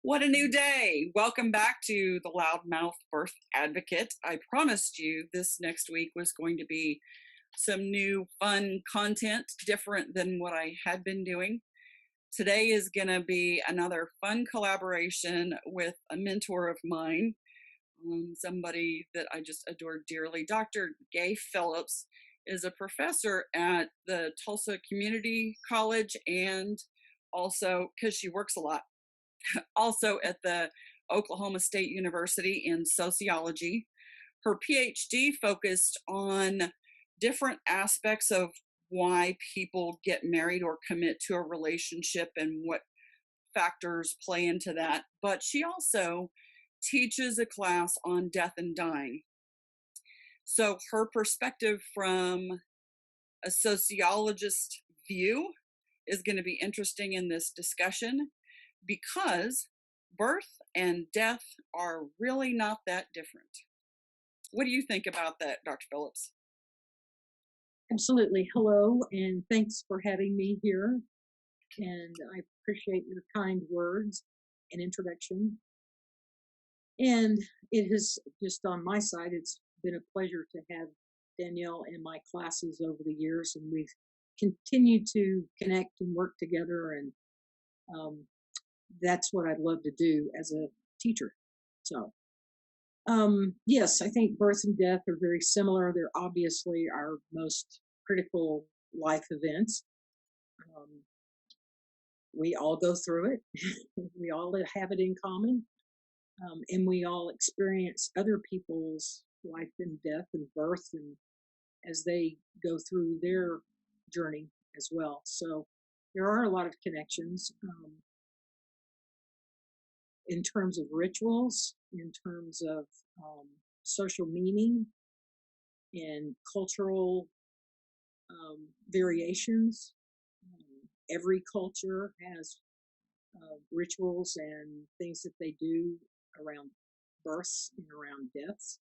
What a new day. Welcome back to the Loudmouth Birth Advocate. I promised you this next week was going to be some new fun content, different than what I had been doing. Today is going to be another fun collaboration with a mentor of mine, somebody that I just adore dearly. Dr. Gay Phillips is a professor at the Tulsa Community College, and also, because she works a lot, also at the Oklahoma State University in sociology. Her PhD focused on different aspects of why people get married or commit to a relationship and what factors play into that. But she also teaches a class on death and dying. So her perspective from a sociologist view is going to be interesting in this discussion, because birth and death are really not that different. What do you think about that, Dr. Phillips? Absolutely. Hello, and thanks for having me here. And I appreciate your kind words and introduction. And it has, just on my side, it's been a pleasure to have Danielle in my classes over the years, and we've continued to connect and work together, and that's what I'd love to do as a teacher. So, yes, I think birth and death are very similar. They're obviously our most critical life events. We all go through it. We all have it in common. And we all experience other people's life and death and birth, and as they go through their journey as well. So there are a lot of connections in terms of rituals, in terms of social meaning and cultural variations. Every culture has rituals and things that they do around births and around deaths.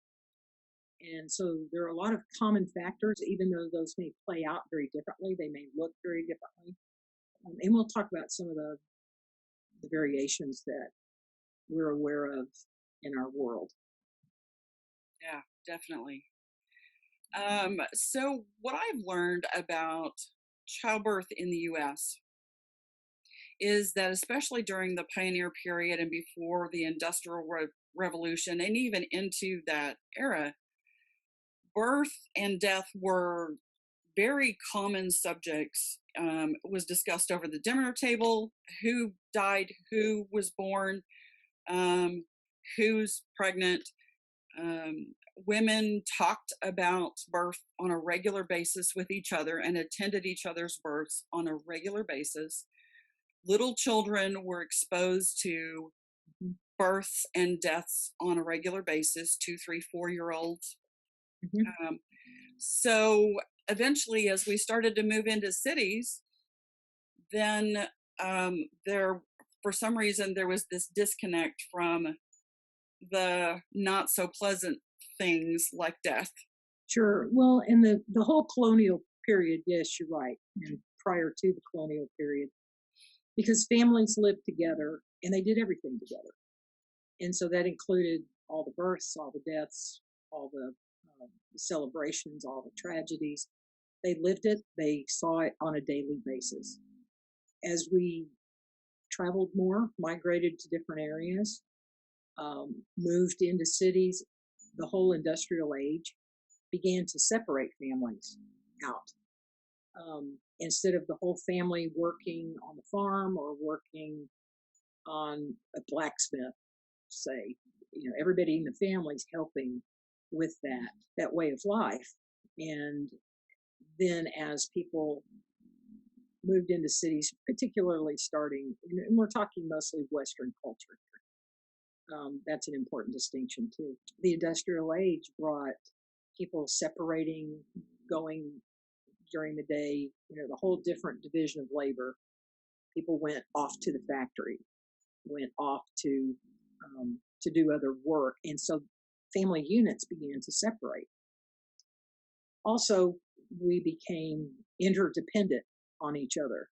And so there are a lot of common factors, even though those may play out very differently. They may look very differently. And we'll talk about some of the variations that we're aware of in our world. Yeah, definitely. So what I've learned about childbirth in the US is that, especially during the pioneer period and before the Industrial Revolution and even into that era, birth and death were very common subjects. It was discussed over the dinner table: who died, who was born, who's pregnant. Women talked about birth on a regular basis with each other and attended each other's births on a regular basis. Little children were exposed to births and deaths on a regular basis, 2, 3, 4-year-olds. Mm-hmm. So eventually, as we started to move into cities, then for some reason, there was this disconnect from the not so pleasant things like death. Sure. Well, in the whole colonial period, yes, you're right, and prior to the colonial period, because families lived together and they did everything together. And so that included all the births, all the deaths, all the celebrations, all the tragedies. They lived it, they saw it on a daily basis. As we traveled more, migrated to different areas, moved into cities, the whole industrial age began to separate families out. Instead of the whole family working on the farm or working on a blacksmith, say, everybody in the family's helping with that way of life. And then as people moved into cities, particularly starting, and we're talking mostly Western culture here. That's an important distinction too. The industrial age brought people separating, going during the day, the whole different division of labor. People went off to the factory, went off to do other work. And so family units began to separate. Also, we became interdependent on each other.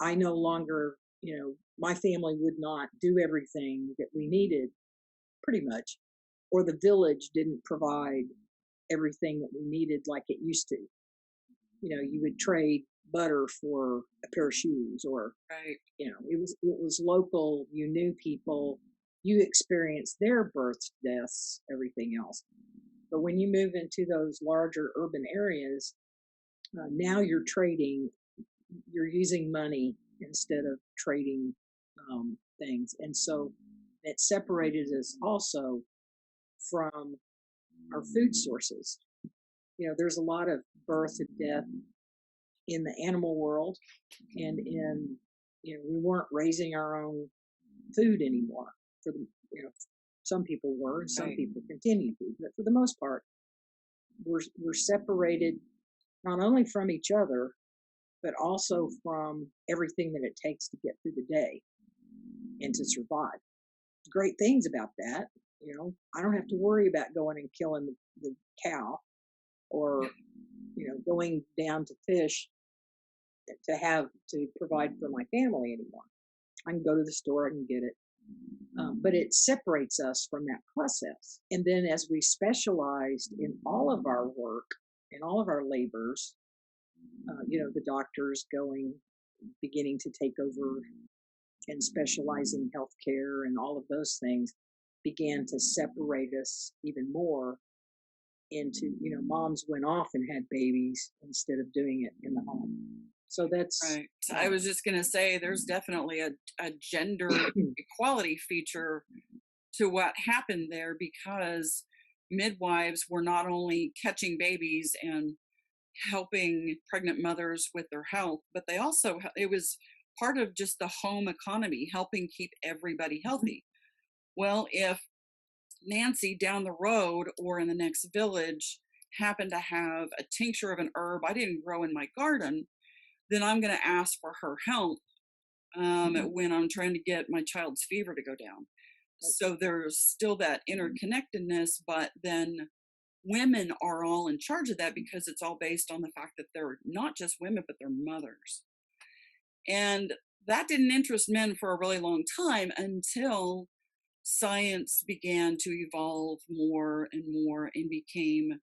I no longer, my family would not do everything that we needed, pretty much, or the village didn't provide everything that we needed like it used to. You would trade butter for a pair of shoes, or Right. it was local. You knew people, you experienced their births, deaths, everything else. But when you move into those larger urban areas, now you're using money instead of trading things. And so it separated us also from our food sources. There's a lot of birth and death in the animal world, and we weren't raising our own food anymore. For the, some people were, and some Right. people continue to, but for the most part, we're separated not only from each other, but also from everything that it takes to get through the day and to survive. Great things about that, I don't have to worry about going and killing the cow, or going down to fish to provide for my family anymore. I can go to the store, I can get it. But it separates us from that process. And then as we specialized in all of our work and all of our labors, the doctors beginning to take over and specializing healthcare and all of those things began to separate us even more into, moms went off and had babies instead of doing it in the home. So that's Right. I was just going to say there's definitely a gender equality feature to what happened there, because midwives were not only catching babies and helping pregnant mothers with their health, but it was part of just the home economy, helping keep everybody healthy. Well, if Nancy down the road or in the next village happened to have a tincture of an herb I didn't grow in my garden, then I'm going to ask for her help when I'm trying to get my child's fever to go down. So there's still that interconnectedness, but then women are all in charge of that because it's all based on the fact that they're not just women, but they're mothers. And that didn't interest men for a really long time until science began to evolve more and more and became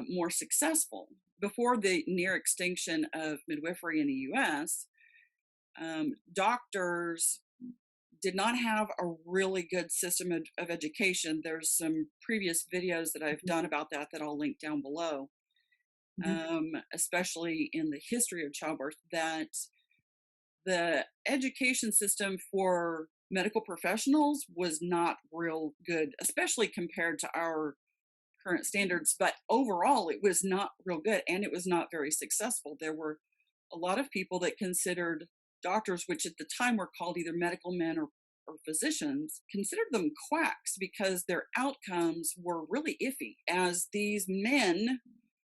more successful. Before the near extinction of midwifery in the US, doctors did not have a really good system of education. There's some previous videos that I've done about that I'll link down below, especially in the history of childbirth, that the education system for medical professionals was not real good, especially compared to our current standards. But overall, it was not real good, and it was not very successful. There were a lot of people that considered doctors, which at the time were called either medical men or physicians, considered them quacks because their outcomes were really iffy. As these men,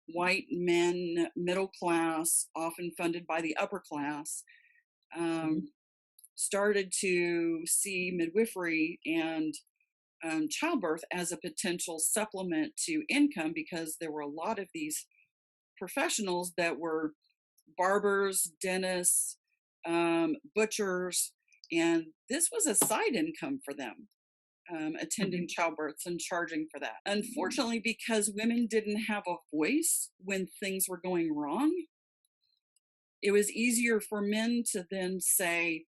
white men, middle class, often funded by the upper class, started to see midwifery and childbirth as a potential supplement to income, because there were a lot of these professionals that were barbers, dentists, butchers, and this was a side income for them, attending childbirths and charging for that. Unfortunately, because women didn't have a voice when things were going wrong, it was easier for men to then say,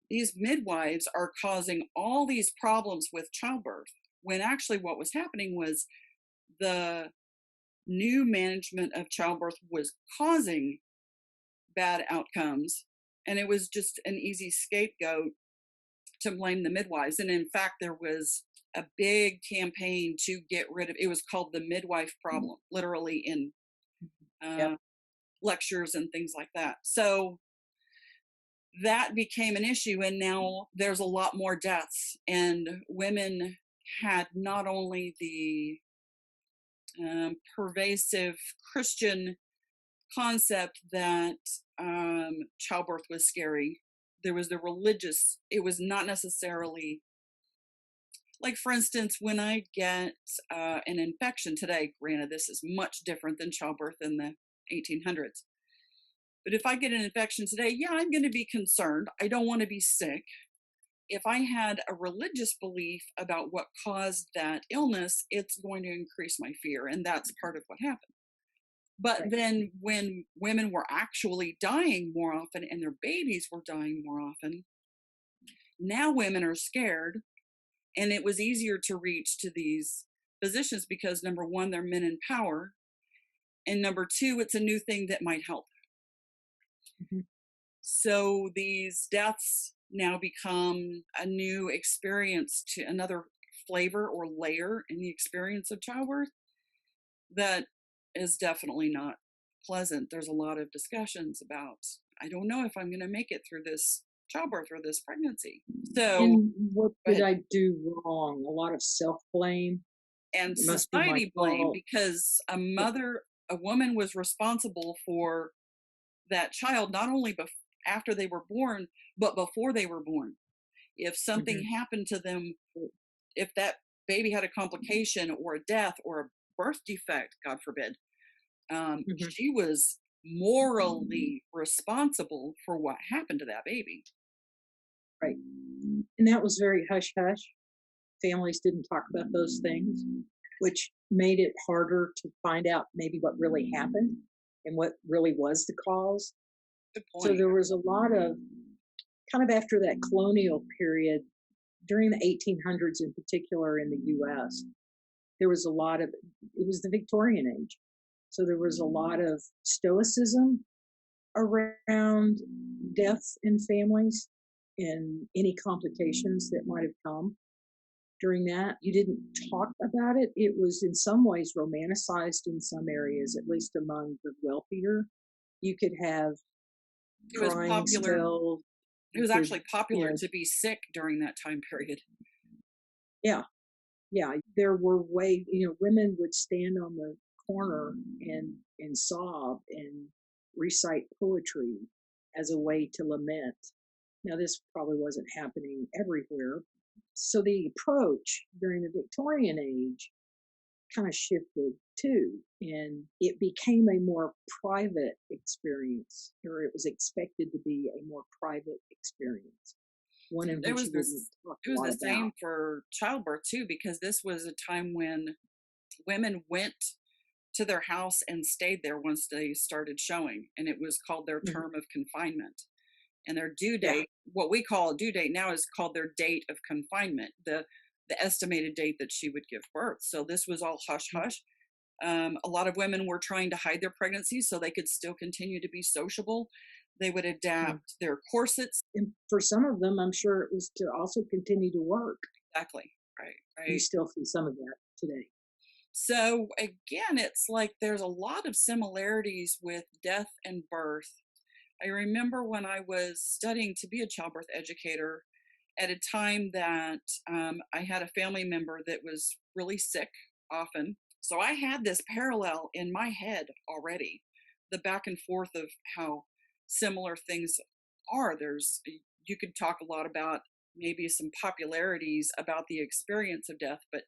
these midwives are causing all these problems with childbirth, when actually what was happening was the new management of childbirth was causing bad outcomes, and it was just an easy scapegoat to blame the midwives. And in fact, there was a big campaign to get rid of it. Was called the midwife problem, literally, in lectures and things like that. So that became an issue, and now there's a lot more deaths, and women had not only the pervasive Christian concept that childbirth was scary. There was the religious, it was not necessarily, like, for instance, when I get an infection today, granted, this is much different than childbirth in the 1800s. But if I get an infection today, yeah, I'm going to be concerned. I don't want to be sick. If I had a religious belief about what caused that illness, it's going to increase my fear. And that's part of what happened. But Right. then when women were actually dying more often and their babies were dying more often, now women are scared. And it was easier to reach to these physicians because number one, they're men in power. And number two, it's a new thing that might help. Mhm. So these deaths now become a new experience, to another flavor or layer in the experience of childbirth that is definitely not pleasant. There's a lot of discussions about, I don't know if I'm going to make it through this childbirth or this pregnancy. So, And what go did ahead. I do wrong? A lot of self blame. And It must be my society blame fault. because Yeah. a woman was responsible for that child not only after they were born, but before they were born. If something Mhm. happened to them, if that baby had a complication or a death or a birth defect, God forbid, Mhm. she was morally responsible for what happened to that baby. Right. And that was very hush hush. Families didn't talk about those things, which made it harder to find out maybe what really happened and what really was the cause. Good So point. there was a lot of kind of after that colonial period, during the 1800s in particular in the US, there was a lot of, it was the Victorian age. So there was a lot of stoicism around deaths in families and any complications that might have come during that. You didn't talk about it. It was in some ways romanticized in some areas, at least among the wealthier. You could have It was crying popular. spells. It You was could, actually you popular know, to be sick during that time period. yeah, yeah. There were ways, women would stand on the corner and sob and recite poetry as a way to lament. Now, this probably wasn't happening everywhere. So the approach during the Victorian age kind of shifted too, and it became a more private experience, or it was expected to be a more private experience, one in It which was you wouldn't this. talk It a was lot the about. same for childbirth too, because this was a time when women went to their house and stayed there once they started showing, and it was called their Mhm. term of confinement. And their due Yeah. date, what we call a due date now, is called their date of confinement, the estimated date that she would give birth. So this was all hush Mhm. hush. A lot of women were trying to hide their pregnancies so they could still continue to be sociable. They would Yeah. adapt their corsets. And for some of them, I'm sure it was to also continue to work. Exactly. Right. You Right. still see some of that today. So again, it's like there's a lot of similarities with death and birth. I remember when I was studying to be a childbirth educator at a time that I had a family member that was really sick often. So I had this parallel in my head already, the back and forth of how similar things are. You could talk a lot about maybe some popularities about the experience of death, but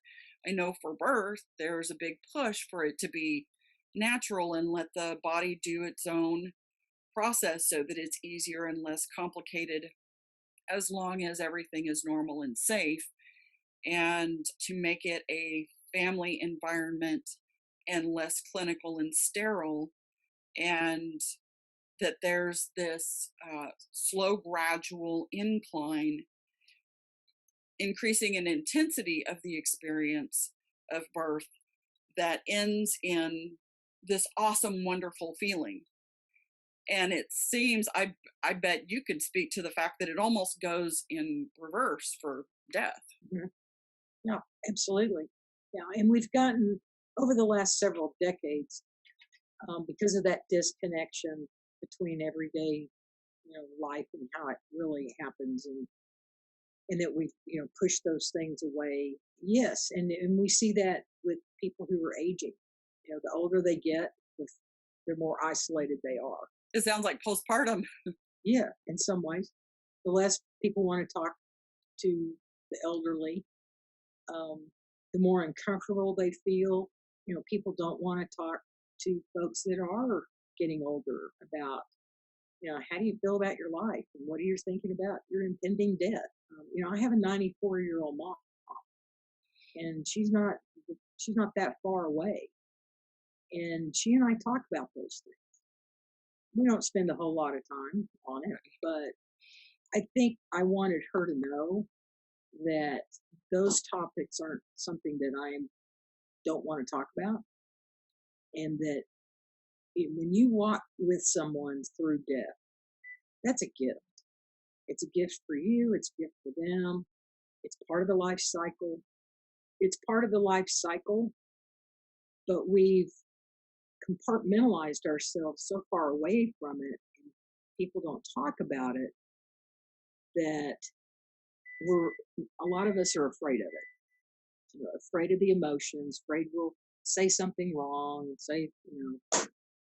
I know for birth, there's a big push for it to be natural and let the body do its own process so that it's easier and less complicated as long as everything is normal and safe, and to make it a family environment and less clinical and sterile, and that there's this slow gradual incline increasing in intensity of the experience of birth that ends in this awesome wonderful feeling. And it seems, I bet you could speak to the fact that it almost goes in reverse for death. Mhm. Yeah, absolutely. Yeah, and we've gotten over the last several decades, because of that disconnection between everyday, life and how it really happens, and that we've pushed those things away. Yes, and we see that with people who are aging. The older they get, the more isolated they are. It sounds like postpartum. Yeah, in some ways, the less people want to talk to the elderly, um, the more uncomfortable they feel. People don't want to talk to folks that are getting older about. How do you feel about your life? And what are you thinking about your impending death? I have a 94-year-old mom, and she's not that far away. And she and I talk about those things. We don't spend a whole lot of time on it, but I think I wanted her to know that those topics aren't something that I don't want to talk about, and that when you walk with someone through death, that's a gift. It's a gift for you, it's a gift for them, it's part of the life cycle. It's part of the life cycle, but we've compartmentalized ourselves so far away from it, and people don't talk about it, that we're a lot of us are afraid of it. Afraid of the emotions, afraid we'll say something wrong, say,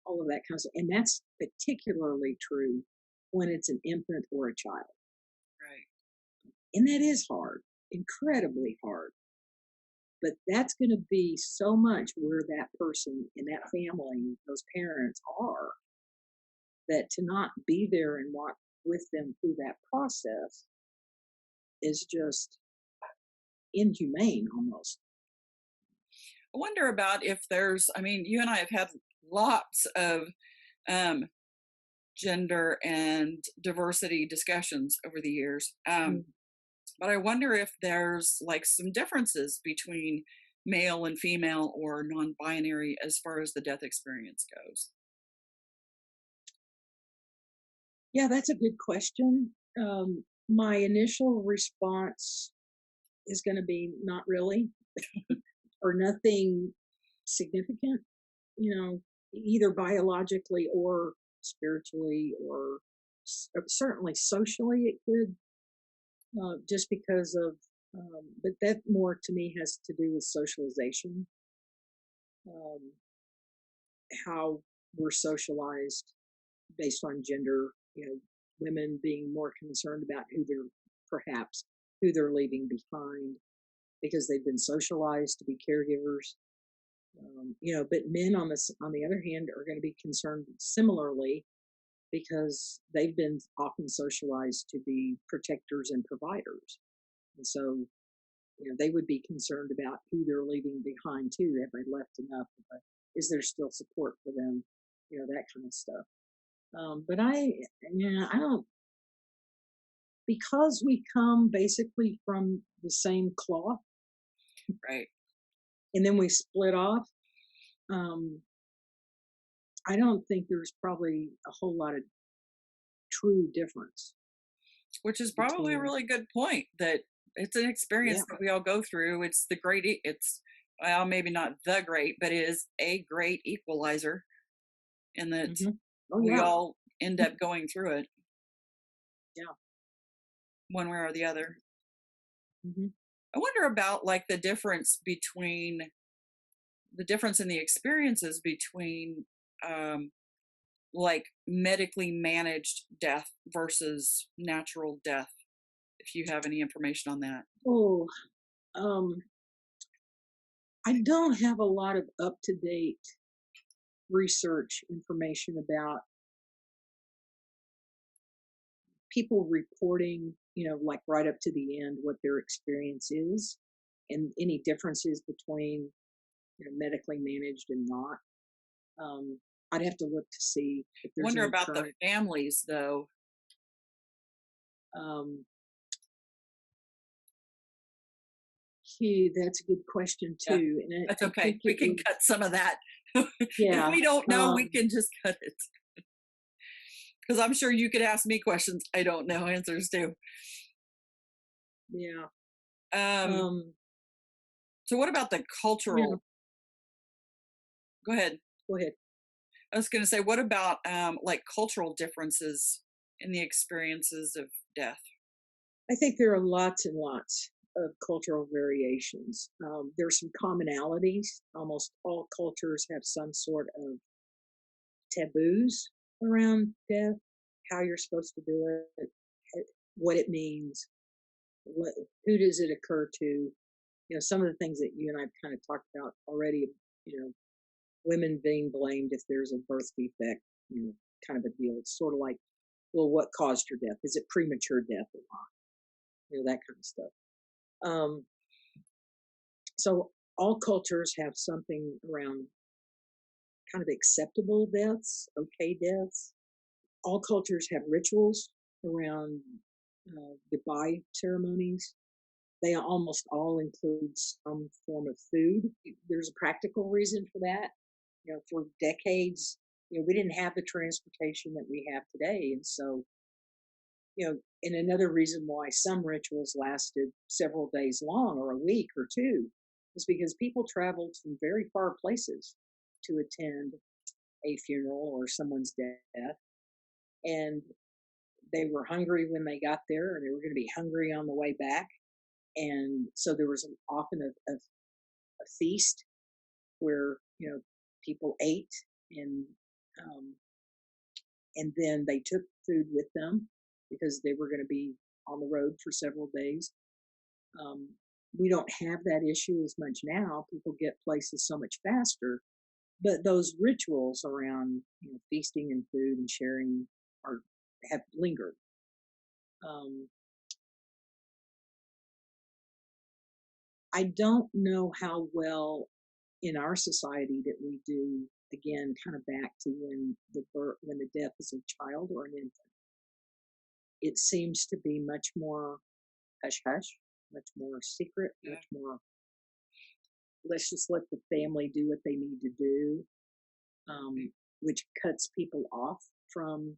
all of that kind of stuff. And that's particularly true when it's an infant or a child. Right. And that is hard, incredibly hard. But that's going to be so much where that person and that family, those parents are, that to not be there and walk with them through that process is just inhumane almost. I wonder about if I mean, you and I have had lots of um, gender and diversity discussions over the years. Mm. But I wonder if there's like some differences between male and female or non binary as far as the death experience goes. Yeah, that's a good question. My initial response is going to be not really, or nothing significant, either biologically or spiritually, or certainly socially it could, just because of, but that more to me has to do with socialization, um, how we're socialized based on gender, women being more concerned about who they're leaving behind because they've been socialized to be caregivers. But men on the other hand are going to be concerned similarly because they've been often socialized to be protectors and providers, and so they would be concerned about who they're leaving behind too. Have they left enough? Is there still support for them? That kind of stuff. But I don't, because we come basically from the same cloth, Right. and then we split off. Um, I don't think there's probably a whole lot of true difference Which is probably a between. really good point, that it's an experience Yeah. that we all go through. It's it's, well, maybe not the great, but it is a great equalizer in that Hmm. Oh we yeah. all end up going through it Yeah. one way or the other. Hmm. I wonder about like the difference in the experiences between um, like medically managed death versus natural death, if you have any information on that. Oh, um, I don't have a lot of up to date research information about people reporting, like right up to the end, what their experience is, and any differences between, medically managed and not. Um, I'd have to look to see if I there's wonder any about the current. families though. Um, that's a good question Yeah, too, and that's I okay. think We it can would. cut some of that. If Yeah. we don't know, we Um, can just cut it. Because I'm sure you could ask me questions I don't know answers to. yeah. Um, Um, so what about the yeah. cultural? Go ahead. Go ahead. I was going to say, what about like cultural differences in the experiences of death? I think there are lots and lots of cultural variations. There's some commonalities. Almost all cultures have some sort of taboos around death, how you're supposed to do it, what it means, what, who does it occur to. Some of the things that you and I've kind of talked about already. You know, women being blamed if there's a birth defect. Kind of a deal. It's sort of like well, what caused your death? Is it premature death or not? That kind of stuff. Um, so all cultures have something around kind of acceptable deaths, okay deaths. All cultures have rituals around goodbye ceremonies. They almost all include some form of food. There's a practical reason for that. For decades, we didn't have the transportation that we have today. And so, and another reason why some rituals lasted several days long or a week or two is because people traveled from very far places to attend a funeral or someone's death. And they were hungry when they got there, and they were going to be hungry on the way back. And so there was often a feast where people ate, and um, and then they took food with them because they were going to be on the road for several days. We don't have that issue as much now. People get places so much faster, but those rituals around feasting and food and sharing have lingered. I don't know how well in our society that we do, again, kind of back to when the death is a child or an infant. It seems to be much more hush hush, much more secret, much more let's just let the family do what they need to do, which cuts people off from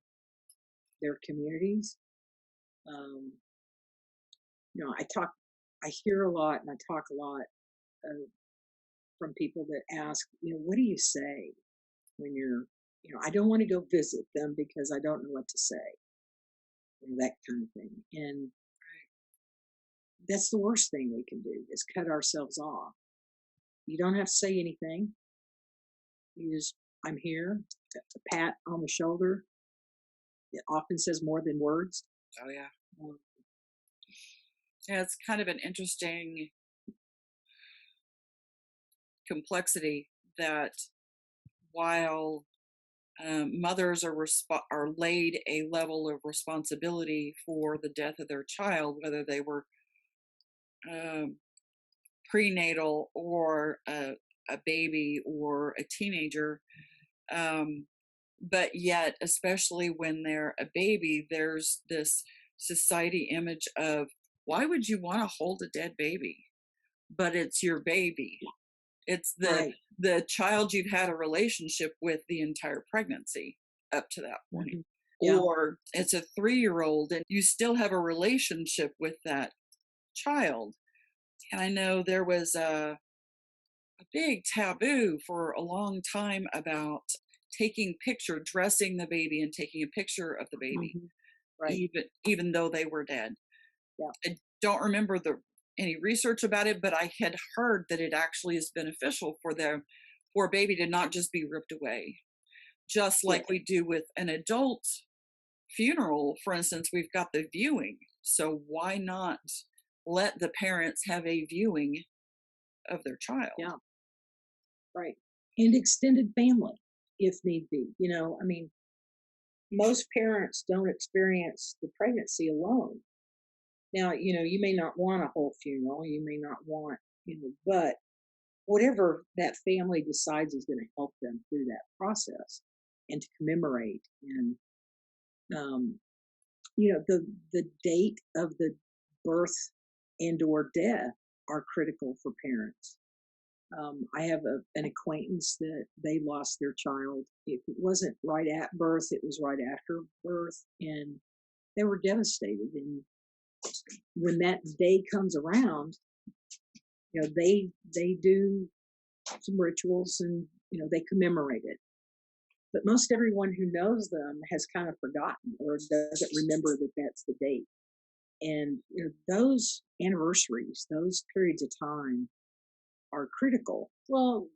their communities. I hear a lot and I talk a lot from people that ask, what do you say when I don't want to go visit them because I don't know what to say, that kind of thing. And that's the worst thing we can do is cut ourselves off. You don't have to say anything. You just, I'm here, a pat on the shoulder. It often says more than words. Oh, yeah. Yeah, it's kind of an interesting complexity that while mothers are laid a level of responsibility for the death of their child, whether they were prenatal or a baby or a teenager, but yet, especially when they're a baby, there's this society image of why would you want to hold a dead baby? But it's your baby. It's the child you've had a relationship with the entire pregnancy up to that point. Mm-hmm. Yeah. Or it's a 3-year-old and you still have a relationship with that child. And I know there was a big taboo for a long time about dressing the baby and taking a picture of the baby, mm-hmm. Right? Even though they were dead. Yeah. I don't remember any research about it, but I had heard that it actually is beneficial for a baby to not just be ripped away, just like we do with an adult funeral. For instance, we've got the viewing, so why not let the parents have a viewing of their child? Yeah, right. And extended family, if need be. Most parents don't experience the pregnancy alone. Now, you may not want a whole funeral, you may not want, but whatever that family decides is going to help them through that process and to commemorate. And, the date of the birth and or death are critical for parents. I have an acquaintance that they lost their child. It wasn't right at birth, it was right after birth, and they were devastated. And when that day comes around, they do some rituals and they commemorate it. But most everyone who knows them has kind of forgotten or doesn't remember that that's the date. And those anniversaries, those periods of time, are critical. Well,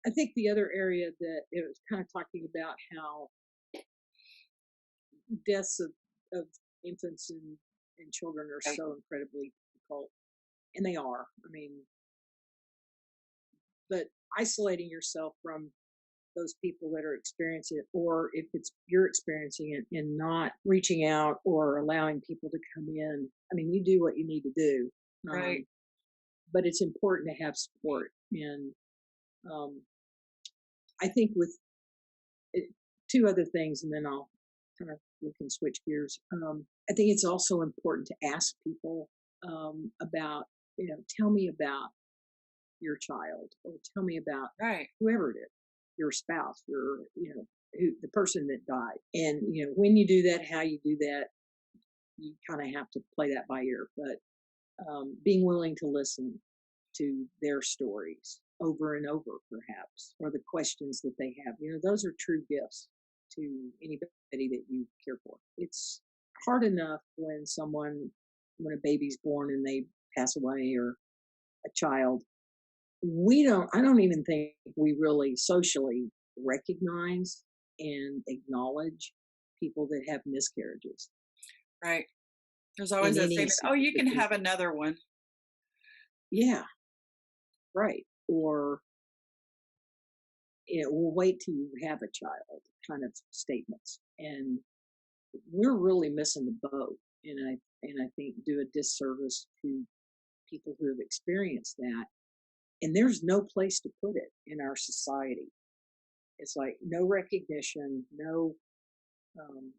I think the other area that it was kind of talking about how deaths of infants and children are so incredibly difficult, and they are. But isolating yourself from those people that are experiencing it, or if it's you're experiencing it and not reaching out or allowing people to come in. I mean, you do what you need to do, Right. but it's important to have support. And um, I think with it, two other things, and then I'll kind of we can switch gears. I think it's also important to ask people about, tell me about your child, or tell me about Right. whoever it is, your spouse, the person that died. And, when you do that, how you do that, you kind of have to play that by ear. But being willing to listen to their stories over and over, perhaps, or the questions that they have, those are true gifts to anybody that you care for. It's hard enough when a baby's born and they pass away, or a child. I don't even think we really socially recognize and acknowledge people that have miscarriages Right. There's in always that any statement, "Oh, you can significant. have another one." Yeah, right. Or, we'll wait till you have a child kind of statements. And we're really missing the boat. And I think do a disservice to people who have experienced that. And there's no place to put it in our society. It's like no recognition, no. Um,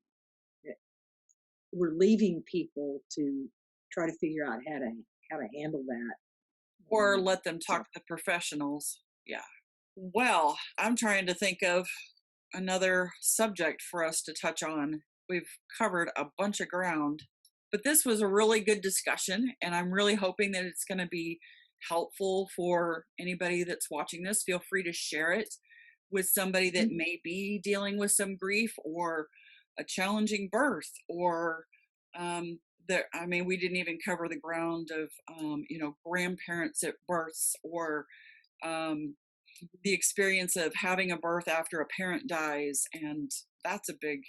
eh, we're leaving people to try to figure out how to handle that. Or let them So talk to the professionals. Yeah. Well, I'm trying to think of another subject for us to touch on. We've covered a bunch of ground, but this was a really good discussion, and I'm really hoping that it's going to be helpful for anybody that's watching this. Feel free to share it with somebody that mhm. may be dealing with some grief or a challenging birth, or I mean, we didn't even cover the ground of grandparents at births, or um, the experience of having a birth after a parent dies, and that's a big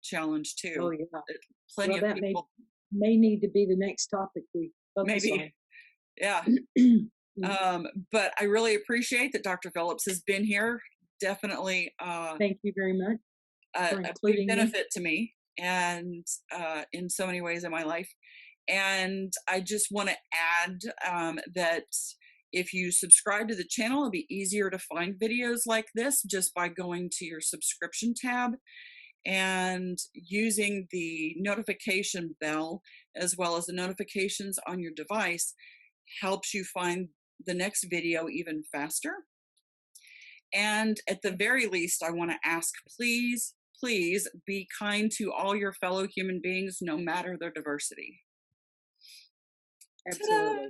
challenge Oh too. yeah. Uh, Plenty Well, of that people, may need to be the next topic we focus maybe, on. yeah. Mm. But I really appreciate that Dr. Phillips has been here. Definitely Thank you very much for a big including me. benefit to me, and in so many ways in my life. And I just want to add that if you subscribe to the channel, it'll be easier to find videos like this just by going to your subscription tab and using the notification bell, as well as the notifications on your device, helps you find the next video even faster. And at the very least, I want to ask, please, please be kind to all your fellow human beings, no matter their diversity. Ta-da! Absolutely.